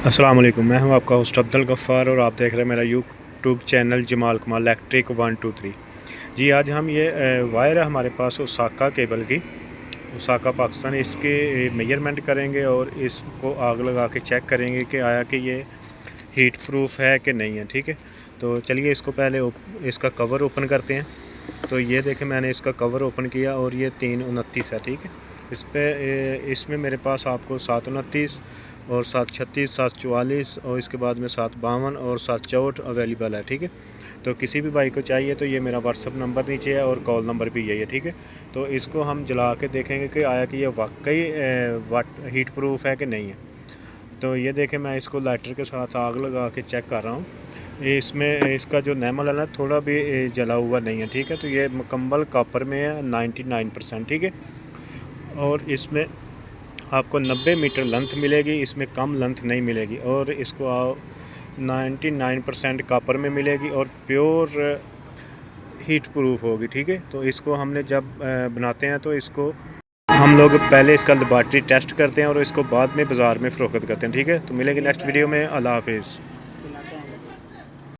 अस्सलाम वालेकुम। मैं हूं आपका होस्ट अब्दुल गफ़्फ़ार और आप देख रहे हैं मेरा यूट्यूब चैनल जमाल कमाल इलेक्ट्रिक 123। जी, आज हम ये वायर है हमारे पास ओसाका केबल की, ओसाका पाकिस्तान, इसके मेजरमेंट करेंगे और इसको आग लगा के चेक करेंगे कि आया कि ये हीट प्रूफ है कि नहीं है। ठीक है, तो चलिए इसको पहले इसका कवर ओपन करते हैं। तो ये देखें, मैंने इसका कवर ओपन किया और ये 329 है। ठीक है, इसमें मेरे पास आपको 729 और 736, 744 और इसके बाद में 752 और 764 अवेलेबल है। ठीक है, तो किसी भी भाई को चाहिए तो ये मेरा व्हाट्सअप नंबर नीचे है और कॉल नंबर भी यही है। ठीक है, तो इसको हम जला के देखेंगे कि आया कि ये वाकई हीट प्रूफ है कि नहीं है। तो ये देखें, मैं इसको लाइटर के साथ आग लगा के चेक कर रहा हूँ। इसमें इसका जो नैमल है ना, थोड़ा भी जला हुआ नहीं है। ठीक है, तो ये मुकम्मल कॉपर में है 99%। ठीक है, और इसमें आपको 90 मीटर लेंथ मिलेगी, इसमें कम लेंथ नहीं मिलेगी। और इसको 99% कॉपर में मिलेगी और प्योर हीट प्रूफ होगी। ठीक है, तो इसको हमने जब बनाते हैं तो इसको हम लोग पहले इसका लेबॉरेटरी टेस्ट करते हैं और इसको बाद में बाज़ार में फ़रोख्त करते हैं। ठीक है, तो मिलेंगे नेक्स्ट वीडियो में। अल्लाह हाफिज़।